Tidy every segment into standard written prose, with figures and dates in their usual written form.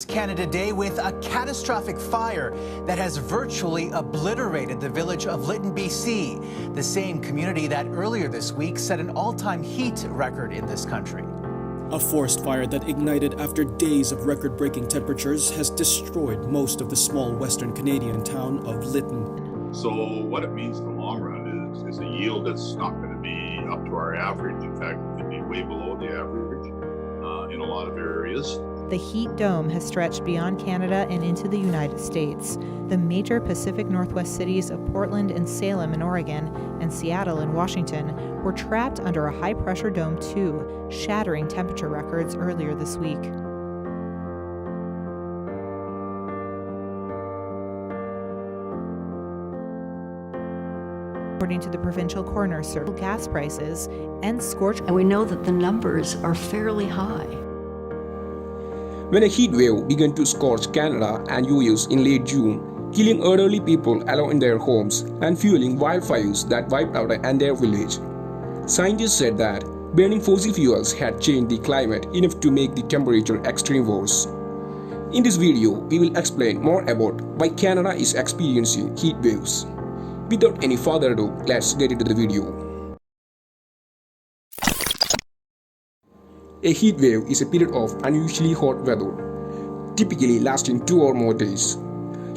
Canada Day with a catastrophic fire that has virtually obliterated the village of Lytton, BC, the same community that earlier this week set an all-time heat record in this country. A forest fire that ignited after days of record-breaking temperatures has destroyed most of the small western Canadian town of Lytton. So what it means in the long run is a yield that's not going to be up to our average. In fact, it could be way below the average in a lot of areas. The heat dome has stretched beyond Canada and into the United States. The major Pacific Northwest cities of Portland and Salem in Oregon and Seattle in Washington were trapped under a high-pressure dome too, shattering temperature records earlier this week. According to the provincial coroner, certain gas prices and scorch. And we know that the numbers are fairly high. When a heat wave began to scorch Canada and US in late June, killing elderly people alone in their homes and fueling wildfires that wiped out an entire village, scientists said that burning fossil fuels had changed the climate enough to make the temperature extreme worse. In this video, we will explain more about why Canada is experiencing heat waves. Without any further ado, let's get into the video. A heat wave is a period of unusually hot weather, typically lasting 2 or more days.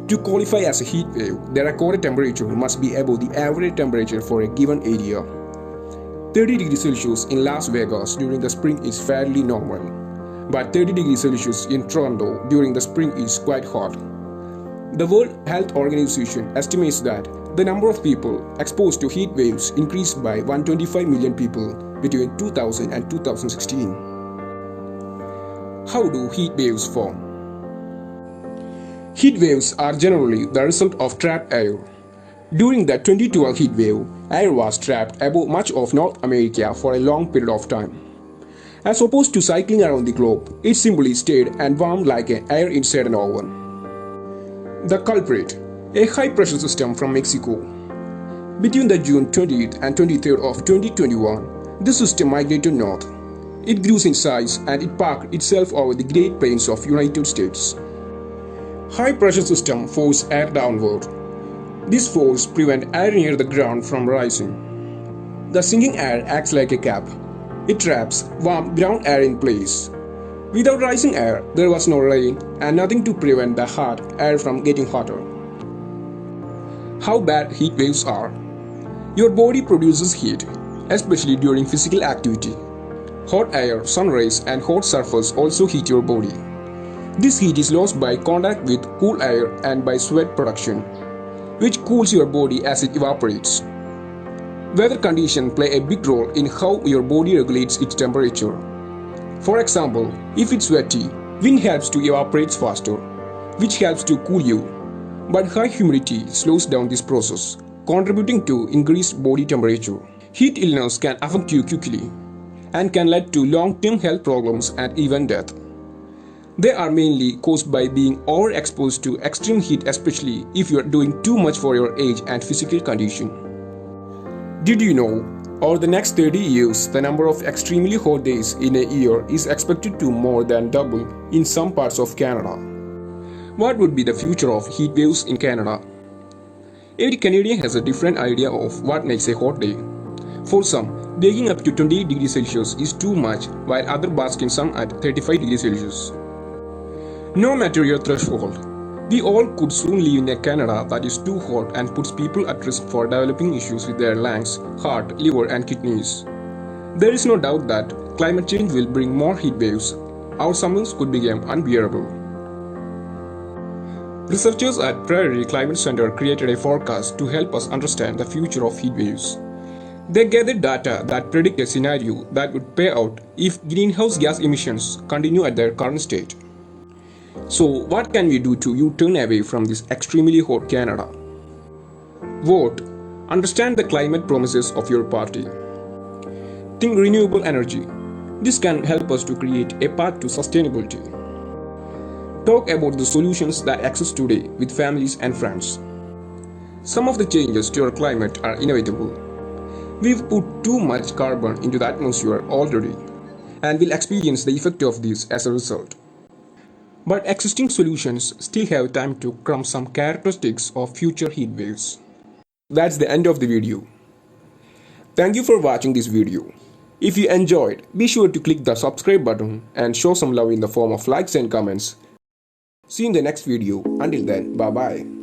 To qualify as a heat wave, the recorded temperature must be above the average temperature for a given area. 30 degrees Celsius in Las Vegas during the spring is fairly normal, but 30 degrees Celsius in Toronto during the spring is quite hot. The World Health Organization estimates that the number of people exposed to heat waves increased by 125 million people between 2000 and 2016. How do heat waves form? Heat waves are generally the result of trapped air. During the 2012 heat wave, air was trapped above much of North America for a long period of time. As opposed to cycling around the globe, it simply stayed and warmed like air inside an oven. The culprit, a high-pressure system from Mexico. Between the June 20th and 23rd of 2021, the system migrated north. It grew in size and it parked itself over the Great Plains of United States. High-pressure system force air downward. This force prevents air near the ground from rising. The sinking air acts like a cap. It traps warm ground air in place. Without rising air, there was no rain and nothing to prevent the hot air from getting hotter. How bad heat waves are? Your body produces heat, especially during physical activity. Hot air, sun rays, and hot surface also heat your body. This heat is lost by contact with cool air and by sweat production, which cools your body as it evaporates. Weather conditions play a big role in how your body regulates its temperature. For example, if it's sweaty, wind helps to evaporate faster, which helps to cool you. But high humidity slows down this process, contributing to increased body temperature. Heat illness can affect you quickly and can lead to long-term health problems and even death. They are mainly caused by being overexposed to extreme heat, especially if you are doing too much for your age and physical condition. Did you know, over the next 30 years, the number of extremely hot days in a year is expected to more than double in some parts of Canada? What would be the future of heat waves in Canada? Every Canadian has a different idea of what makes a hot day. For some, baking up to 28 degrees Celsius is too much, while others bask in sun at 35 degrees Celsius. No matter your threshold, we all could soon live in a Canada that is too hot and puts people at risk for developing issues with their lungs, heart, liver, and kidneys. There is no doubt that climate change will bring more heat waves. Our summers could become unbearable. Researchers at Prairie Climate Center created a forecast to help us understand the future of heat waves. They gathered data that predict a scenario that would play out if greenhouse gas emissions continue at their current state. So, what can we do to turn away from this extremely hot Canada? Vote. Understand the climate promises of your party. Think renewable energy. This can help us to create a path to sustainability. Talk about the solutions that exist today with families and friends. Some of the changes to our climate are inevitable. We've put too much carbon into the atmosphere already, and will experience the effect of this as a result. But existing solutions still have time to crumb some characteristics of future heat waves. That's the end of the video. Thank you for watching this video. If you enjoyed, be sure to click the subscribe button and show some love in the form of likes and comments. See you in the next video. Until then, bye bye.